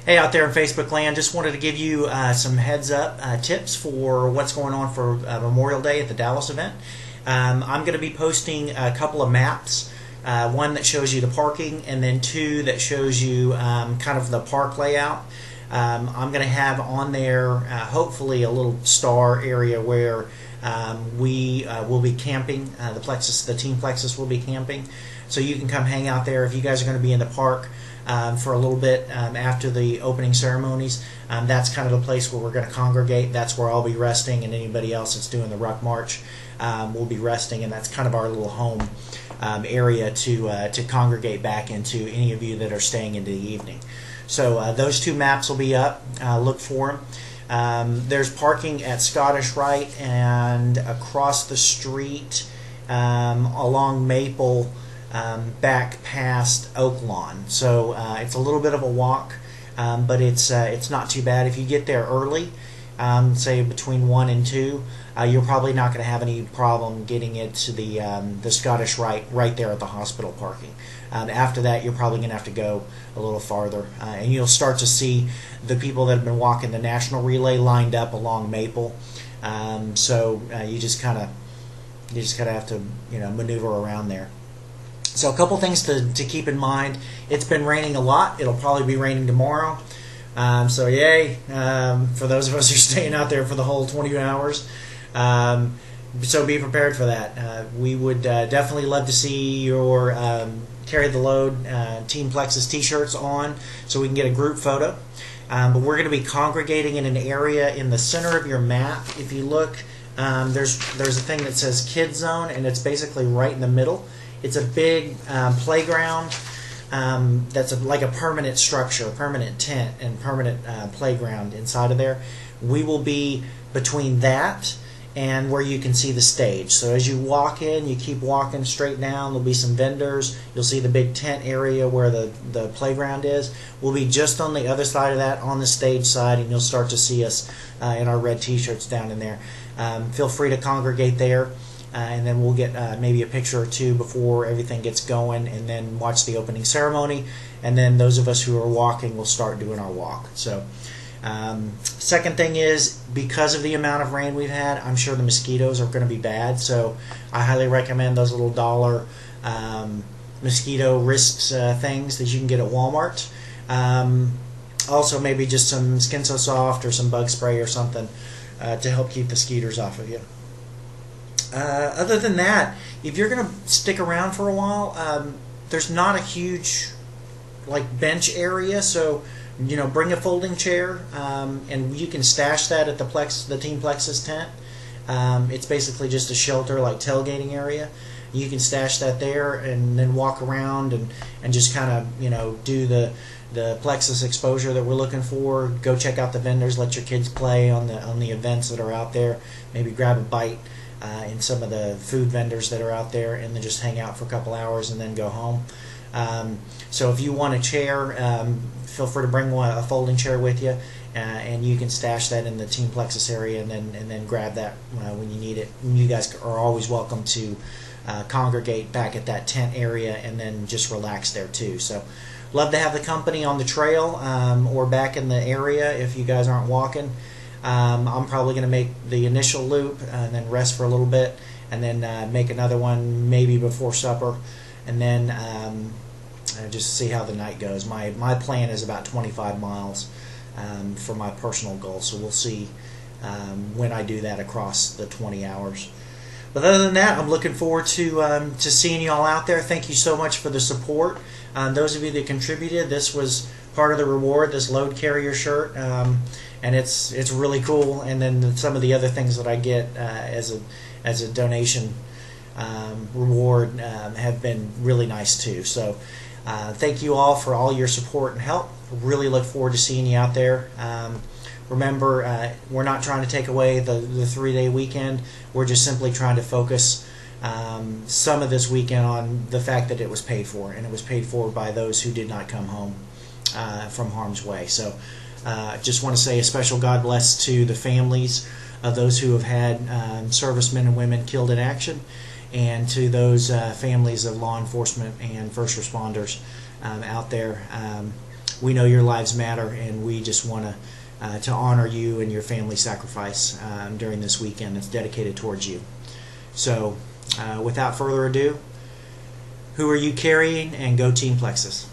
Hey, out there in Facebook land, just wanted to give you some heads up tips for what's going on for Memorial Day at the Dallas event. I'm going to be posting a couple of maps, one that shows you the parking and then two that shows you kind of the park layout. I'm going to have on there hopefully a little star area where we will be camping. The Team Plexus will be camping, so you can come hang out there if you guys are going to be in the park for a little bit after the opening ceremonies. That's kind of the place where we're going to congregate. That's where I'll be resting, and anybody else that's doing the Ruck March will be resting, and that's kind of our little home area to congregate back into, any of you that are staying into the evening. So those two maps will be up. Look for them. There's parking at Scottish Rite and across the street along Maple back past Oak Lawn. So it's a little bit of a walk, but it's not too bad. If you get there early, say between 1 and 2, you're probably not going to have any problem getting it to the Scottish Rite right there at the hospital parking. After that, you're probably going to have to go a little farther, and you'll start to see the people that have been walking the national relay lined up along Maple. So you just kind of have to maneuver around there. So a couple things to keep in mind. It's been raining a lot. It'll probably be raining tomorrow. So yay for those of us who are staying out there for the whole 20 hours. So be prepared for that. We would definitely love to see your Carry the Load Team Plexus t-shirts on so we can get a group photo. But we're going to be congregating in an area in the center of your map. If you look, there's a thing that says Kids Zone, and it's basically right in the middle. It's a big playground that's like a permanent structure, a permanent tent and permanent playground inside of there. We will be between that and where you can see the stage. So as you walk in, you keep walking straight down. There'll be some vendors. You'll see the big tent area where the playground is. We'll be just on the other side of that, on the stage side, and you'll start to see us in our red t-shirts down in there. Feel free to congregate there. And then we'll get maybe a picture or two before everything gets going, and then watch the opening ceremony. And then those of us who are walking will start doing our walk. So second thing is, because of the amount of rain we've had, I'm sure the mosquitoes are going to be bad. So I highly recommend those little dollar mosquito wrist things that you can get at Walmart. Also maybe just some Skin So Soft or some bug spray or something to help keep the skeeters off of you. Other than that, if you're going to stick around for a while, there's not a huge bench area, so bring a folding chair, and you can stash that at the Team Plexus tent. It's basically just a shelter, like tailgating area. You can stash that there and then walk around and just kind of do the Plexus exposure that we're looking for. Go check out the vendors, let your kids play on the events that are out there. Maybe grab a bite in some of the food vendors that are out there, and then just hang out for a couple hours and then go home. So if you want a chair, feel free to bring a folding chair with you, and you can stash that in the Team Plexus area, and then grab that when you need it. And you guys are always welcome to congregate back at that tent area and then just relax there too. So love to have the company on the trail or back in the area if you guys aren't walking. I'm probably going to make the initial loop and then rest for a little bit, and then make another one maybe before supper, and then just see how the night goes. My plan is about 25 miles for my personal goal, so we'll see when I do that across the 20 hours. But other than that, I'm looking forward to seeing you all out there. Thank you so much for the support. Those of you that contributed, this was part of the reward, this load carrier shirt, and it's really cool. And then some of the other things that I get as a donation reward have been really nice too. So thank you all for all your support and help. Really look forward to seeing you out there. Remember, we're not trying to take away the 3-day weekend. We're just simply trying to focus some of this weekend on the fact that it was paid for, and it was paid for by those who did not come home from harm's way. So just want to say a special God bless to the families of those who have had servicemen and women killed in action, and to those families of law enforcement and first responders out there. we know your lives matter, and we just want to honor you and your family sacrifice during this weekend that's dedicated towards you. So without further ado, who are you carrying? And go Team Plexus.